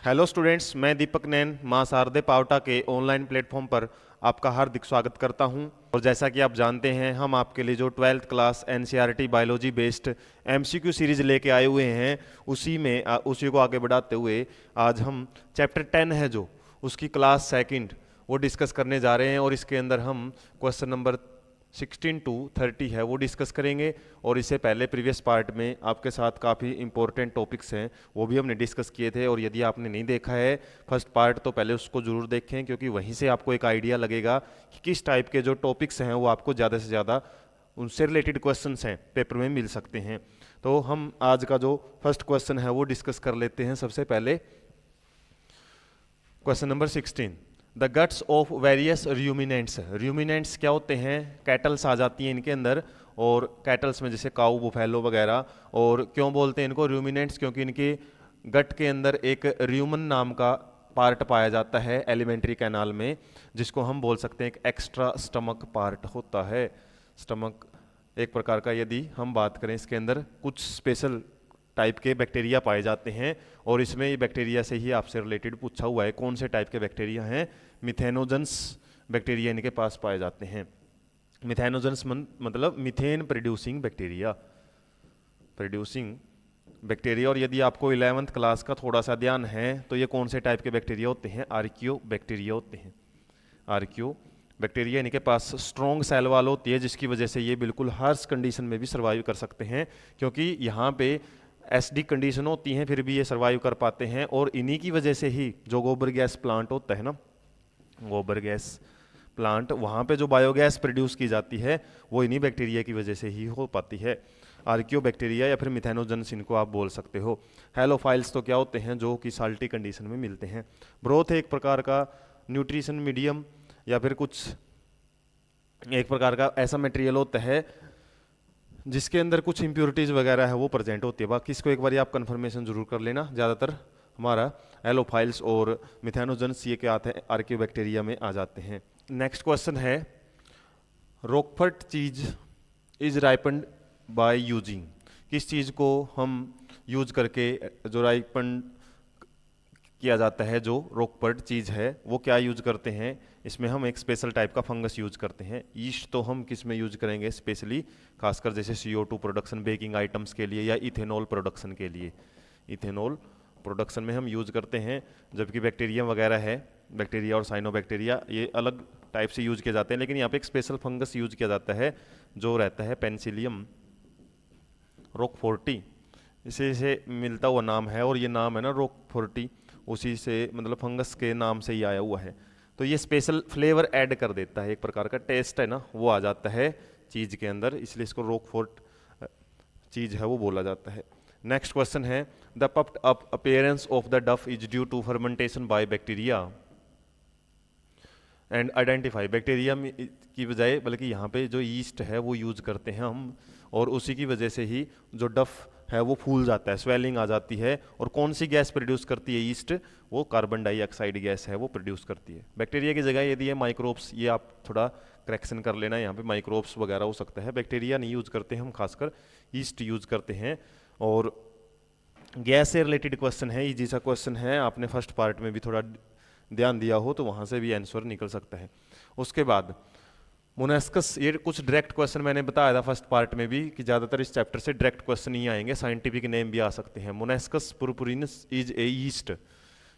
Hello students, मैं दीपक नैन मां शारदे पावटा के ऑनलाइन प्लेटफॉर्म पर आपका हार्दिक स्वागत करता हूं। और जैसा कि आप जानते हैं, हम आपके लिए जो 12th class NCERT biology based MCQ series लेके आए हुए हैं, उसी को आगे बढ़ाते हुए आज हम चैप्टर 10 है जो उसकी क्लास सेकंड वो डिस्कस करने जा रहे हैं। और इसके अंदर हम क्वेश्चन नंबर 16 टू 30 है वो डिस्कस करेंगे। और इससे पहले प्रीवियस पार्ट में आपके साथ काफ़ी इंपॉर्टेंट टॉपिक्स हैं वो भी हमने डिस्कस किए थे। और यदि आपने नहीं देखा है फर्स्ट पार्ट तो पहले उसको ज़रूर देखें, क्योंकि वहीं से आपको एक आइडिया लगेगा कि किस टाइप के जो टॉपिक्स हैं वो आपको ज़्यादा से ज़्यादा उनसे रिलेटेड क्वेश्चंस हैं पेपर में मिल सकते हैं। तो हम आज का जो फर्स्ट क्वेश्चन है वो डिस्कस कर लेते हैं। सबसे पहले question number 16, the guts of various ruminants. Ruminants क्या होते हैं? कैटल्स आ जाती हैं इनके अंदर, और कैटल्स में जैसे काऊ, बुफेलो वगैरह। और क्यों बोलते हैं इनको र्यूमिनेंट्स? क्योंकि इनके गट के अंदर एक र्यूमन नाम का पार्ट पाया जाता है एलिमेंट्री कैनाल में, जिसको हम बोल सकते हैं एक एक्स्ट्रा स्टमक पार्ट होता है। स्टमक एक प्रकार का, यदि हम बात करें, इसके अंदर कुछ स्पेशल टाइप के बैक्टीरिया पाए जाते हैं। और इसमें ये बैक्टीरिया से ही आपसे रिलेटेड पूछा हुआ है कौन से टाइप के बैक्टीरिया हैं। मिथेनोजेंस बैक्टीरिया इनके पास पाए जाते हैं। मिथेनोजेंस मतलब मिथेन प्रोड्यूसिंग बैक्टीरिया, और यदि आपको 11th क्लास का थोड़ा सा ध्यान है तो ये कौन से टाइप के बैक्टीरिया होते हैं? आर्कियो बैक्टीरिया होते हैं। आर्कियो बैक्टीरिया इनके पास स्ट्रॉन्ग सेल वॉल होती है, जिसकी वजह से ये बिल्कुल हार्श कंडीशन में भी सर्वाइव कर सकते हैं, क्योंकि यहाँ पे एसिडिक कंडीशन होती हैं फिर भी ये सर्वाइव कर पाते हैं। और इन्हीं की वजह से ही जो गोबर गैस प्लांट होता है ना, गोबर गैस प्लांट, वहाँ पे जो बायोगैस प्रोड्यूस की जाती है वो इन्हीं बैक्टीरिया की वजह से ही हो पाती है। आर्कियो बैक्टीरिया या फिर मिथेनोजेंस इनको आप बोल सकते हो। हेलोफाइल्स तो क्या होते हैं? जो कि साल्टी कंडीशन में मिलते हैं। ब्रोथ एक प्रकार का न्यूट्रिशन मीडियम या फिर कुछ एक प्रकार का ऐसा मटेरियल होता है जिसके अंदर कुछ इंप्योरिटीज वगैरह है वो प्रेजेंट होती है। बाकी इसको एक बार आप कंफर्मेशन जरूर कर लेना। ज़्यादातर हमारा एलोफाइल्स और मिथेनोजेंस ये क्या आते हैं? आर्कियो बैक्टीरिया में आ जाते हैं। नेक्स्ट क्वेश्चन है, रॉकफर्ट चीज इज राइपन्ड बाय यूजिंग। किस चीज़ को हम यूज करके जो राइपन किया जाता है, जो रॉकफर्ट चीज़ है वो क्या यूज करते हैं? इसमें हम एक स्पेशल टाइप का फंगस यूज करते हैं। ईस्ट तो हम किस में यूज करेंगे स्पेशली? खासकर जैसे CO2 प्रोडक्शन, बेकिंग आइटम्स के लिए, या इथेनॉल प्रोडक्शन के लिए। इथेनॉल प्रोडक्शन में हम यूज करते हैं। जबकि बैक्टीरिया वगैरह है, बैक्टीरिया और साइनोबैक्टीरिया, ये अलग टाइप से यूज किए जाते हैं। लेकिन यहाँ पे एक स्पेशल फंगस यूज किया जाता है जो रहता है पेनिसिलियम रॉकफोर्टी। इसी से मिलता हुआ नाम है, और ये नाम है ना रॉकफोर्टी, उसी से मतलब फंगस के नाम से ही आया हुआ है। तो ये स्पेशल फ्लेवर ऐड कर देता है, एक प्रकार का टेस्ट है ना वो आ जाता है चीज़ के अंदर, इसलिए इसको रॉकफोर्ट चीज़ है वो बोला जाता है। नेक्स्ट क्वेश्चन है, the puffed up appearance of the dough is due to fermentation by bacteria and identify. Bacteria की बजाय बल्कि यहाँ पे जो ईस्ट है वो यूज करते हैं हम, और उसी की वजह से ही जो डफ है वो फूल जाता है, स्वेलिंग आ जाती है। और कौन सी गैस प्रोड्यूस करती है ईस्ट? वो कार्बन डाइऑक्साइड गैस है वो प्रोड्यूस करती है। बैक्टीरिया की जगह यदि ये माइक्रोब्स, ये आप थोड़ा करेक्शन कर लेना, यहाँ पे माइक्रोब्स वगैरह हो सकता है। बैक्टीरिया नहीं यूज करते हम, खासकर ईस्ट यूज करते हैं। और गैस से रिलेटेड क्वेश्चन है, इजी सा क्वेश्चन है, आपने फर्स्ट पार्ट में भी थोड़ा ध्यान दिया हो तो वहाँ से भी आंसर निकल सकता है। उसके बाद मोनेस्कस, ये कुछ डायरेक्ट क्वेश्चन मैंने बताया था फर्स्ट पार्ट में भी कि ज़्यादातर इस चैप्टर से डायरेक्ट क्वेश्चन ही आएंगे, साइंटिफिक नेम भी आ सकते हैं। Monascus purpureus is a yeast.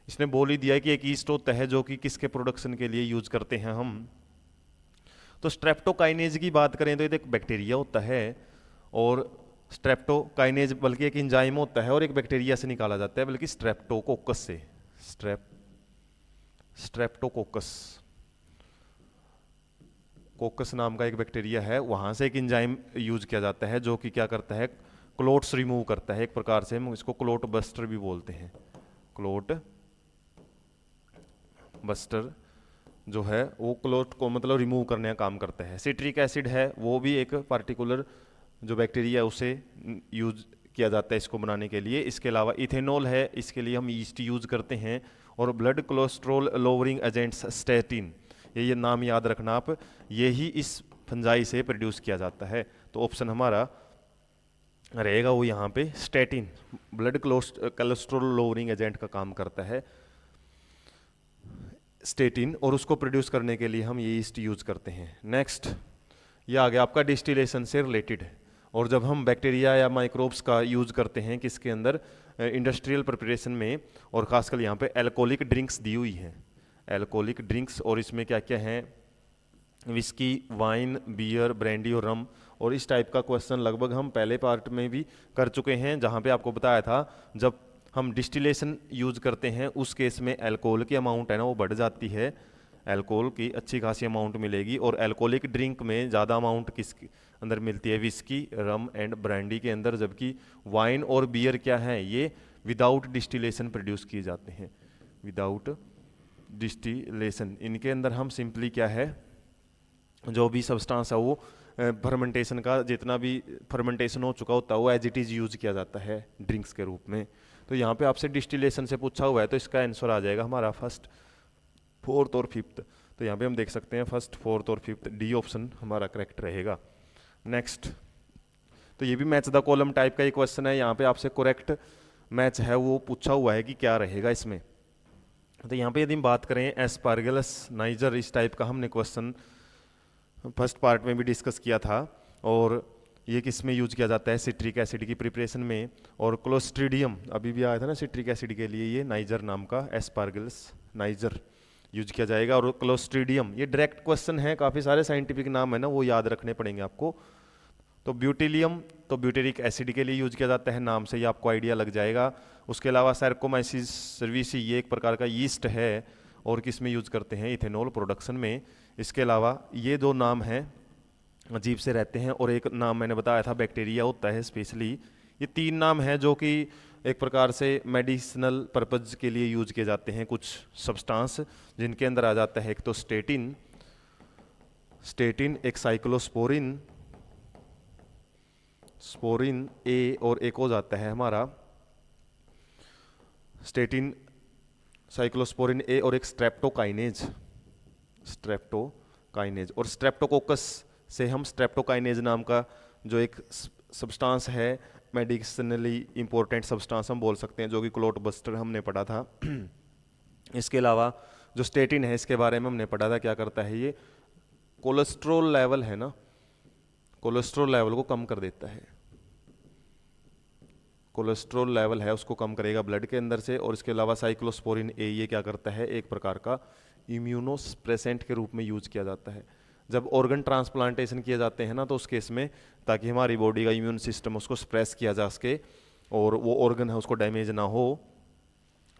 इसने बोल ही दिया है कि एक ईस्ट होता है जो कि किसके प्रोडक्शन के लिए यूज करते हैं हम। तो स्ट्रेप्टोकाइनेज की बात करें तो ये एक बैक्टीरिया होता है, और स्ट्रेप्टोकाइनेज बल्कि एक एंजाइम होता है और एक बैक्टीरिया से निकाला जाता है, बल्कि स्ट्रेप्टोकोकस से। स्ट्रेप्टोकोकस, कोकस नाम का एक बैक्टीरिया है, वहाँ से एक एंजाइम यूज किया जाता है जो कि क्या करता है? क्लोट्स रिमूव करता है। एक प्रकार से हम इसको क्लोट बस्टर भी बोलते हैं। क्लोट बस्टर जो है वो क्लोट को मतलब रिमूव करने का काम करता है। सिट्रिक एसिड है, वो भी एक पार्टिकुलर जो बैक्टीरिया है उसे यूज किया जाता है इसको बनाने के लिए। इसके अलावा इथेनॉल है, इसके लिए हम ईस्ट यूज करते हैं। और blood cholesterol lowering agents statin, ये नाम याद रखना आप, ये ही इस फंजाई से प्रोड्यूस किया जाता है। तो ऑप्शन हमारा रहेगा वो यहाँ पे statin, blood cholesterol lowering agent का काम करता है स्टेटिन, और उसको प्रोड्यूस करने के लिए हम ये ईस्ट यूज करते हैं। नेक्स्ट ये आ गया आपका डिस्टिलेशन से रिलेटेड। और जब हम बैक्टीरिया या माइक्रोब्स का यूज करते हैं किसके अंदर, इंडस्ट्रियल प्रिपरेशन में, और खासकर यहाँ पे एल्कोहलिक ड्रिंक्स दी हुई हैं, एल्कोहलिक ड्रिंक्स, और इसमें क्या क्या है, विस्की, वाइन, बियर, ब्रांडी और रम। और इस टाइप का क्वेश्चन लगभग हम पहले पार्ट में भी कर चुके हैं, जहाँ पे आपको बताया था जब हम डिस्टिलेशन यूज करते हैं उस केस में अल्कोहल की अमाउंट है ना वो बढ़ जाती है, अल्कोहल की अच्छी खासी अमाउंट मिलेगी। और अल्कोहलिक ड्रिंक में ज़्यादा अमाउंट किस अंदर मिलती है, विस्की, रम एंड ब्रांडी के अंदर, जबकि वाइन और बियर क्या है, ये विदाउट डिस्टिलेशन प्रोड्यूस किए जाते हैं, विदाउट डिस्टिलेशन। इनके अंदर हम सिंपली क्या है, जो भी सब्सटेंस है वो फर्मेंटेशन का, जितना भी फर्मेंटेशन हो चुका होता है वो एज इट इज़ यूज किया जाता है ड्रिंक्स के रूप में। तो यहाँ पे आपसे डिस्टिलेशन से पूछा हुआ है, तो इसका आंसर आ जाएगा हमारा फर्स्ट, फोर्थ और फिफ्थ। तो यहाँ पे हम देख सकते हैं फर्स्ट, फोर्थ और फिफ्थ, डी ऑप्शन हमारा करेक्ट रहेगा। नेक्स्ट, तो ये भी मैच द कॉलम टाइप का एक क्वेश्चन है, यहाँ पे आपसे करेक्ट मैच है वो पूछा हुआ है कि क्या रहेगा इसमें। तो यहाँ पे यदि हम बात करें एस्पार्गलस नाइजर, इस टाइप का हमने क्वेश्चन फर्स्ट पार्ट में भी डिस्कस किया था, और ये किस में यूज किया जाता है, सिट्रिक एसिड की प्रिपरेशन में। और क्लोस्ट्रीडियम अभी भी आया था ना सिट्रिक एसिड के लिए, ये नाइजर नाम का एस्पार्गलस नाइजर यूज किया जाएगा। और क्लोस्ट्रीडियम ये डायरेक्ट क्वेश्चन है, काफ़ी सारे साइंटिफिक नाम है ना वो याद रखने पड़ेंगे आपको। तो ब्यूटिलियम तो ब्यूटेरिक एसिड के लिए यूज किया जाता है, नाम से ही आपको आइडिया लग जाएगा। उसके अलावा सैरकोमाइसिस सर्विसी ये एक प्रकार का यीस्ट है, और किस में यूज करते हैं, इथेनॉल प्रोडक्शन में। इसके अलावा ये दो नाम हैं अजीब से रहते हैं, और एक नाम मैंने बताया था बैक्टीरिया होता है स्पेशली। ये तीन नाम हैं जो कि एक प्रकार से मेडिसिनल पर्पज के लिए यूज किए जाते हैं कुछ सब्सटेंस, जिनके अंदर आ जाता है एक तो स्टेटिन, एक साइक्लोस्पोरिन, स्पोरिन ए, और एक हो जाता है हमारा स्टेटिन, साइक्लोस्पोरिन ए, और एक स्ट्रेप्टोकाइनेज, और स्ट्रेप्टोकोकस से हम स्ट्रेप्टोकाइनेज नाम का जो एक सब्सटेंस है, मेडिसिनली इंपॉर्टेंट सब्सटेंस हम बोल सकते हैं, जो कि क्लोट बस्टर हमने पढ़ा था। इसके अलावा जो स्टेटिन है इसके बारे में हमने पढ़ा था, क्या करता है ये, कोलेस्ट्रॉल लेवल है ना, कोलेस्ट्रॉल लेवल को कम कर देता है, कोलेस्ट्रॉल लेवल है उसको कम करेगा ब्लड के अंदर से। और इसके अलावा साइक्लोस्पोरिन ए ये क्या करता है, एक प्रकार का इम्यूनोसप्रेसेंट के रूप में यूज किया जाता है जब ऑर्गन ट्रांसप्लांटेशन किए जाते हैं ना, तो उस केस में ताकि हमारी बॉडी का इम्यून सिस्टम उसको सप्रेस किया जा सके और वो ऑर्गन है उसको डैमेज ना हो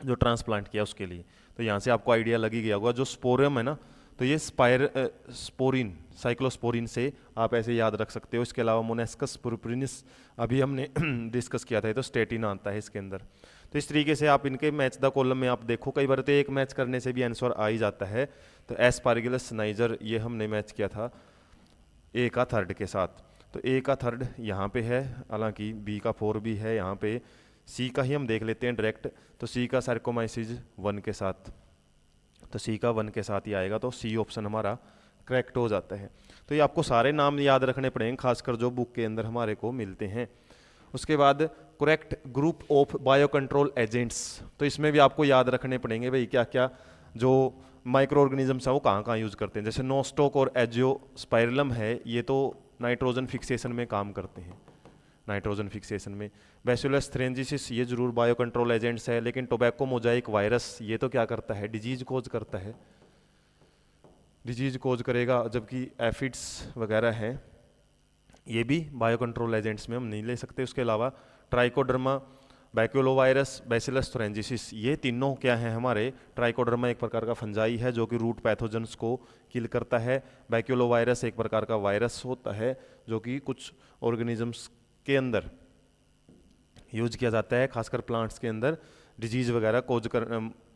जो ट्रांसप्लांट किया उसके लिए। तो यहाँ से आपको आइडिया लग ही गया होगा, जो स्पोरियम है ना, तो ये स्पोरिन, साइक्लोस्पोरिन से आप ऐसे याद रख सकते हो। इसके अलावा मोनेस्कस पुरपुरिनिस अभी हमने डिस्कस किया था, तो स्टेटिन आता है इसके अंदर। तो इस तरीके से आप इनके मैच द कॉलम में आप देखो, कई बार तो एक मैच करने से भी आंसर आ ही जाता है। तो एस्पार्गिलस नाइजर ये हमने मैच किया था ए का थर्ड के साथ, तो ए का थर्ड यहाँ पे है, हालांकि बी का 4 भी है यहाँ पे। सी का ही हम देख लेते हैं डायरेक्ट, तो सी का सार्कोमाइसिस 1 के साथ, तो सी का 1 के साथ ही आएगा, तो सी ऑप्शन हमारा करेक्ट हो जाता है। तो ये आपको सारे नाम याद रखने पड़ेंगे, खासकर जो बुक के अंदर हमारे को मिलते हैं। उसके बाद correct group of bio control agents, तो इसमें भी आपको याद रखने पड़ेंगे भाई क्या क्या जो माइक्रो ऑर्गेनिजम्स हैं वो कहाँ कहाँ यूज करते हैं। जैसे नोस्टोक और एजियोस्पाइरलम है, ये तो नाइट्रोजन फिक्सेशन में काम करते हैं, नाइट्रोजन फिक्सेशन में। बैसिलस थ्रेंजिसिस ये जरूर बायो कंट्रोल एजेंट्स है, लेकिन टोबैको मोजाइक वायरस ये तो क्या करता है, डिजीज कोज करता है, डिजीज कोज करेगा। जबकि एफिड्स वगैरह हैं ये भी बायो कंट्रोल एजेंट्स में हम नहीं ले सकते। उसके अलावा ट्राइकोडर्मा, बैक्यूलोवायरस, बैसिलस थ्रेंजिसिस ये तीनों क्या हैं हमारे, ट्राइकोडर्मा एक प्रकार का फंजाई है जो कि रूट पैथोजन्स को किल करता है। बैक्यूलोवायरस एक प्रकार का वायरस होता है जो कि कुछ ऑर्गेनिजम्स के अंदर यूज किया जाता है, खासकर प्लांट्स के अंदर डिजीज वगैरह कोज कर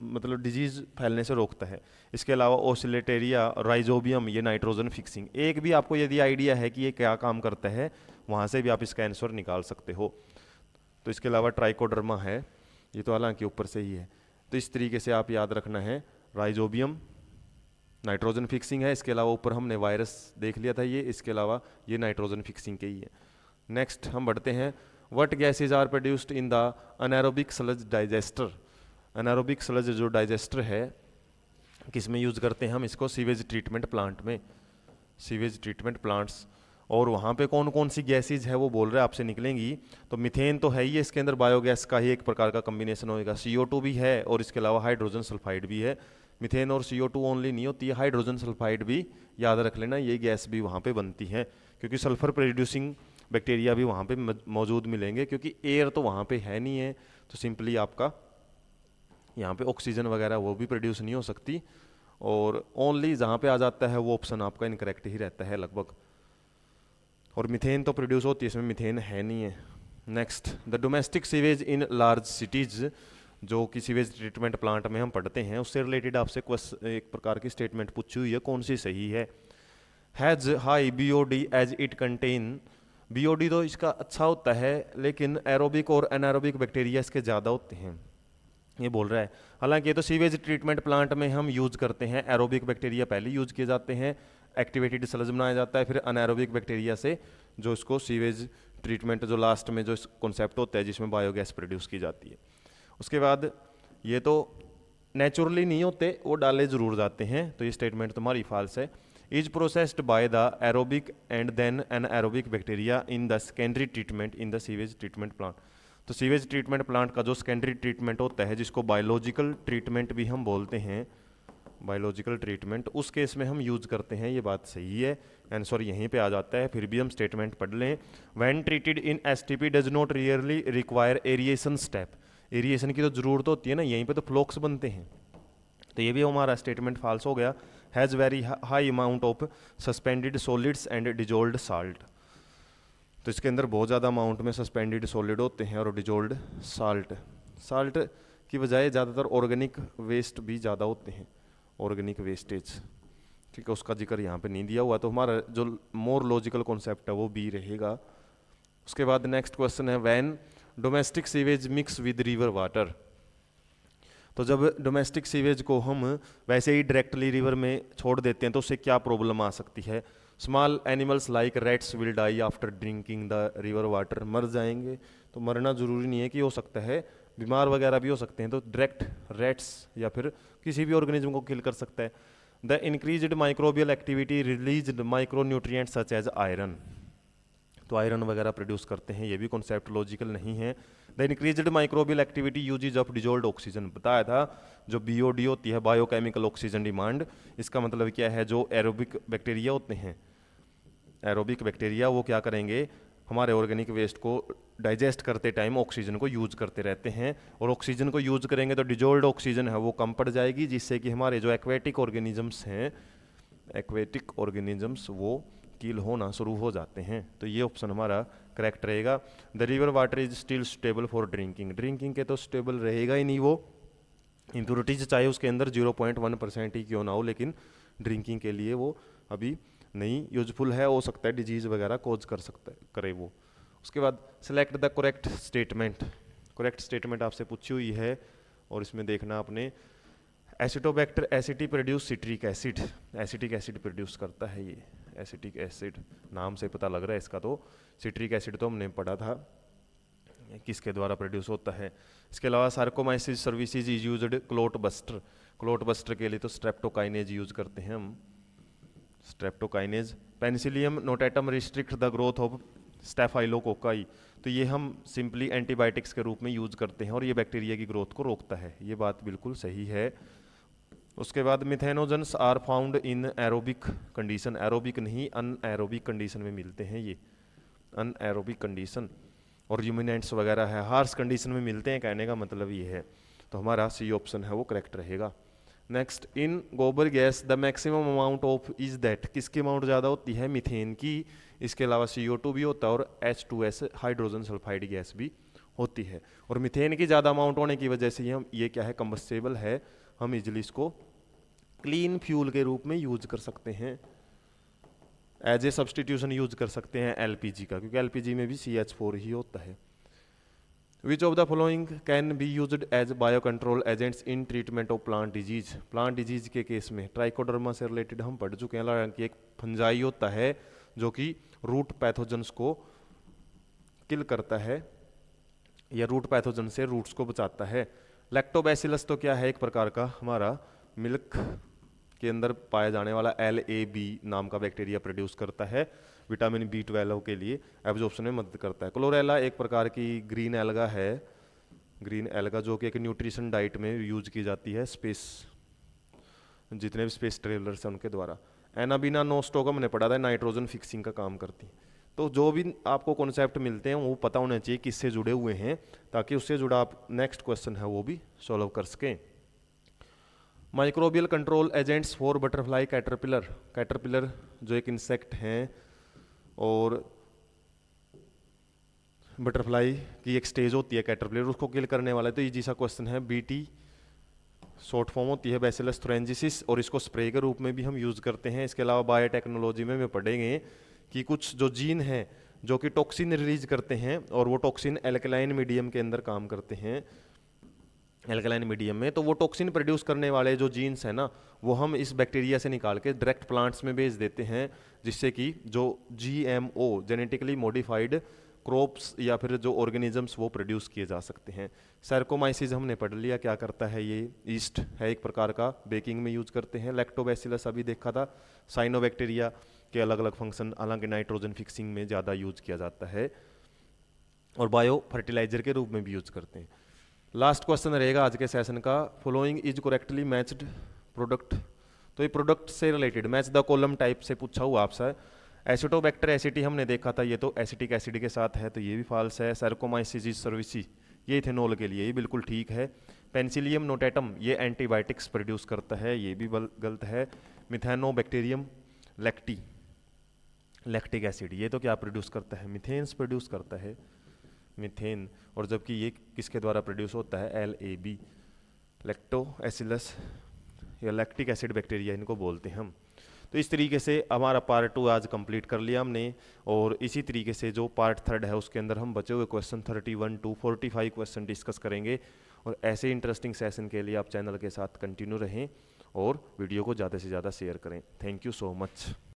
मतलब डिजीज फैलने से रोकता है। इसके अलावा ओसिलेटेरिया, राइजोबियम ये नाइट्रोजन फिक्सिंग। एक भी आपको यदि आइडिया है कि ये क्या काम करता है, वहाँ से भी आप इसका आंसर निकाल सकते हो। तो इसके अलावा ट्राइकोडर्मा है, ये तो हालांकि ऊपर से ही है, तो इस तरीके से आप याद रखना है। राइजोबियम नाइट्रोजन फिक्सिंग है, इसके अलावा ऊपर हमने वायरस देख लिया था ये, इसके अलावा ये नाइट्रोजन फिक्सिंग के ही है। नेक्स्ट हम बढ़ते हैं what gases are produced in the anaerobic sludge digester. Anaerobic sludge जो डाइजेस्टर है किस में यूज करते हैं हम इसको, सीवेज ट्रीटमेंट प्लांट में, सीवेज ट्रीटमेंट प्लांट्स। और वहाँ पे कौन कौन सी गैसेज है वो बोल रहे हैं आपसे निकलेंगी। तो मीथेन तो है ही है, इसके अंदर बायोगैस का ही एक प्रकार का कम्बिनेशन होएगा, CO2 भी है और इसके अलावा हाइड्रोजन सल्फाइड भी है। मीथेन और CO2 ओनली नहीं होती है, हाइड्रोजन सल्फाइड भी याद रख लेना, ये गैस भी वहाँ पे बनती है, क्योंकि सल्फर प्रोड्यूसिंग बैक्टीरिया भी वहाँ पे मौजूद मिलेंगे, क्योंकि एयर तो वहाँ पे है नहीं है, तो सिंपली आपका यहाँ पे ऑक्सीजन वगैरह वो भी प्रोड्यूस नहीं हो सकती। और ओनली जहाँ पे आ जाता है वो ऑप्शन आपका इनकरेक्ट ही रहता है लगभग। और मीथेन तो प्रोड्यूस होती है, इसमें मीथेन है नहीं है। Next, the domestic sewage in large cities, जो कि सीवेज ट्रीटमेंट प्लांट में हम पढ़ते हैं, उससे रिलेटेड आपसे एक प्रकार की स्टेटमेंट पूछी हुई है, कौन सी सही है। Has high BOD as it contain, BOD तो इसका अच्छा होता है, लेकिन एरोबिक और एनारोबिक बैक्टीरिया इसके ज़्यादा होते हैं, ये बोल रहा है। हालांकि ये तो सीवेज ट्रीटमेंट प्लांट में हम यूज करते हैं, एरोबिक बैक्टीरिया पहले यूज किए जाते हैं, एक्टिवेटेड स्लज बनाया जाता है, फिर अनारोबिक बैक्टीरिया से जो इसको सीवेज ट्रीटमेंट जो लास्ट में जो कॉन्सेप्ट होता है जिसमें बायोगैस प्रोड्यूस की जाती है। उसके बाद ये तो नेचुरली नहीं होते, वो डाले जरूर जाते हैं, तो ये स्टेटमेंट तुम्हारी फॉल्स है। Is processed by the aerobic and then anaerobic bacteria in the secondary treatment in the sewage treatment plant. तो सीवेज ट्रीटमेंट प्लांट का जो सेकेंडरी ट्रीटमेंट होता है, जिसको बायोलॉजिकल ट्रीटमेंट भी हम बोलते हैं, बायोलॉजिकल ट्रीटमेंट, उस केस में हम यूज करते हैं, ये बात सही है। आंसर यहीं पे आ जाता है, फिर भी हम स्टेटमेंट पढ़ लें। When treated in STP does not rarely require aeration step, aeration की तो जरूरत होती है ना, यहीं पे तो फ्लोक्स बनते हैं, तो ये भी हमारा स्टेटमेंट फॉल्स हो गया। Has very high amount of suspended solids and dissolved salt, तो इसके अंदर बहुत ज़्यादा अमाउंट में सस्पेंडेड सॉलिड होते हैं और डिजोल्ड साल्ट, साल्ट की बजाय ज़्यादातर ऑर्गेनिक वेस्ट भी ज़्यादा होते हैं, ऑर्गेनिक वेस्टेज, ठीक है, उसका जिक्र यहाँ पे नहीं दिया हुआ, तो हमारा जो मोर लॉजिकल कॉन्सेप्ट है वो बी रहेगा। उसके बाद नेक्स्ट क्वेश्चन है, when domestic sewage mix with river water, तो जब डोमेस्टिक सीवेज को हम वैसे ही डायरेक्टली रिवर में छोड़ देते हैं तो उससे क्या प्रॉब्लम आ सकती है। Small animals like rats will die after drinking the river water, मर जाएंगे, तो मरना जरूरी नहीं है कि हो सकता है, बीमार वगैरह भी हो सकते हैं, तो डायरेक्ट रैट्स या फिर किसी भी ऑर्गेनिज्म को किल कर सकता है। The increased microbial activity released micro nutrient such as iron, तो आयरन वगैरह प्रोड्यूस करते हैं, ये भी कॉन्सेप्ट लॉजिकल नहीं है। The increased microbial activity usages of dissolved oxygen, बताया था जो BOD होती है, बायोकेमिकल ऑक्सीजन डिमांड, इसका मतलब क्या है, जो एरोबिक बैक्टीरिया होते हैं, एरोबिक बैक्टीरिया वो क्या करेंगे, हमारे ऑर्गेनिक वेस्ट को डाइजेस्ट करते टाइम ऑक्सीजन को यूज करते रहते हैं, और ऑक्सीजन को यूज करेंगे तो डिजोल्ड ऑक्सीजन है वो कम पड़ जाएगी, जिससे कि हमारे जो एक्वेटिक ऑर्गेनिजम्स हैं, एक्वेटिक ऑर्गेनिजम्स वो किल होना शुरू हो जाते हैं, तो ये ऑप्शन हमारा करेक्ट रहेगा। The river water is still stable for drinking, drinking के तो स्टेबल रहेगा ही नहीं, वो इम्प्योरिटीज चाहे उसके अंदर 0.1% ही क्यों ना हो, लेकिन ड्रिंकिंग के लिए वो अभी नहीं यूजफुल है, हो सकता है डिजीज वगैरह कोज कर सकता है, करे वो। उसके बाद select the correct statement, correct statement आपसे पूछी हुई है, और इसमें देखना आपने, Acetobacter aceti produce citric acid, acetic acid produce करता है ये, एसिटिक एसिड नाम से पता लग रहा है इसका, तो सिट्रिक एसिड तो हमने पढ़ा था किसके द्वारा प्रोड्यूस होता है। इसके अलावा Saccharomyces cerevisiae is used clot buster, clot buster के लिए तो स्ट्रेप्टोकाइनेज यूज करते हैं हम, streptokinase. Penicillium notatum restrict the growth of staphylococci, तो ये हम सिंपली एंटीबायोटिक्स के रूप में यूज करते हैं और ये बैक्टीरिया की ग्रोथ को रोकता है, ये बात बिल्कुल सही है। उसके बाद methanogens are found in aerobic condition, aerobic नहीं अनएरोबिक कंडीशन में मिलते हैं ये, अनएरोबिक कंडीशन, और र्यूमिनेंट्स वगैरह है हार्श कंडीशन में मिलते हैं, कहने का मतलब ये है, तो हमारा C ऑप्शन है वो करेक्ट रहेगा। नेक्स्ट, इन गोबर gas the maximum amount of is that, किसकी अमाउंट ज़्यादा होती है, मीथेन की, इसके अलावा CO2 भी होता है और H2S हाइड्रोजन सल्फाइड गैस भी होती है, और मीथेन की ज़्यादा अमाउंट होने की वजह से हम ये क्या है, कंबस्टेबल है, हम इजिली इसको क्लीन फ्यूल के रूप में यूज कर सकते हैं, एज ए सब्सटीट्यूशन यूज कर सकते हैं LPG का, क्योंकि LPG में भी CH4 ही होता है। Which of the following can be used as bio control agents in treatment of plant disease, plant disease के केस में ट्राइकोडर्मा से रिलेटेड हम पढ़ चुके हैं, हालांकि एक फंजाई होता है जो कि रूट पैथोजन्स को किल करता है, या रूट पैथोजन से रूट्स को बचाता है। लैक्टोबैसिलस तो क्या है, एक प्रकार का हमारा मिल्क के अंदर पाया जाने वाला LAB नाम का बैक्टीरिया प्रोड्यूस करता है, विटामिन B12 के लिए एब्जॉर्प्शन में मदद करता है। क्लोरेला एक प्रकार की ग्रीन एल्गा है, ग्रीन एल्गा जो कि एक न्यूट्रिशन डाइट में यूज की जाती है स्पेस, जितने भी स्पेस ट्रेवलर्स हैं उनके द्वारा। एनाबिना नोस्टोक हमने पढ़ा था, नाइट्रोजन फिक्सिंग का काम करती है। तो जो भी आपको कॉन्सेप्ट मिलते हैं वो पता होना चाहिए किससे जुड़े हुए हैं, ताकि उससे जुड़ा आप नेक्स्ट क्वेश्चन है वो भी सॉल्व कर सकें। Microbial control agents for butterfly caterpillar, caterpillar जो एक इंसेक्ट हैं और बटरफ्लाई की एक स्टेज होती है कैटरपिलर, उसको किल करने वाला है। तो इजी सा क्वेश्चन है। BT शॉर्ट फॉर्म होती है बैसिलस थुरेंजिसिस, और इसको स्प्रे के रूप में भी हम यूज़ करते हैं। इसके अलावा बायोटेक्नोलॉजी में पढ़ेंगे कि कुछ जो जीन हैं जो कि टॉक्सिन रिलीज करते हैं, और वो टॉक्सिन एल्कलाइन मीडियम के अंदर काम करते हैं, एल्कलाइन मीडियम में। तो वो टॉक्सिन प्रोड्यूस करने वाले जो जीन्स हैं ना, वो हम इस बैक्टीरिया से निकाल के डायरेक्ट प्लांट्स में भेज देते हैं, जिससे कि जो GMO जेनेटिकली मॉडिफाइड क्रॉप्स या फिर जो ऑर्गेनिजम्स वो प्रोड्यूस किए जा सकते हैं। सैरकोमाइसिस हमने पढ़ लिया क्या करता है, ये ईस्ट है एक प्रकार का, बेकिंग में यूज करते हैं। लैक्टोबैसिलस अभी देखा था। साइनोबैक्टीरिया के अलग अलग फंक्शन, हालांकि नाइट्रोजन फिक्सिंग में ज़्यादा यूज किया जाता है, और बायो फर्टिलाइजर के रूप में भी यूज करते हैं। लास्ट क्वेश्चन रहेगा आज के सेशन का, following is correctly matched product. तो ये प्रोडक्ट से related match the column type से पूछा हुआ आपसे। एसिटोबैक्टर एसिटी हमने देखा था, ये तो एसिटिक एसिड के साथ है, तो ये भी फॉल्स है। सैरकोमाइसिस सर्विसी ये इथेनॉल के लिए, ये बिल्कुल ठीक है। पेनिसिलियम नोटेटम ये एंटीबायोटिक्स प्रोड्यूस करता है, ये भी गलत है। मिथेनोबैक्टीरियम लैक्टिक एसिड ये तो क्या प्रोड्यूस करता है, मिथेन्स प्रोड्यूस करता है, मीथेन। और जबकि ये किसके द्वारा प्रोड्यूस होता है, LAB लैक्टोएसिलस या लैक्टिक एसिड बैक्टीरिया इनको बोलते हैं हम। तो इस तरीके से हमारा पार्ट 2 आज कंप्लीट कर लिया हमने, और इसी तरीके से जो पार्ट 3 है उसके अंदर हम बचे हुए क्वेश्चन 31 to 45 क्वेश्चन डिस्कस करेंगे। और ऐसे इंटरेस्टिंग सेशन के लिए आप चैनल के साथ कंटिन्यू रहें और वीडियो को ज़्यादा से ज़्यादा शेयर करें। Thank you so much.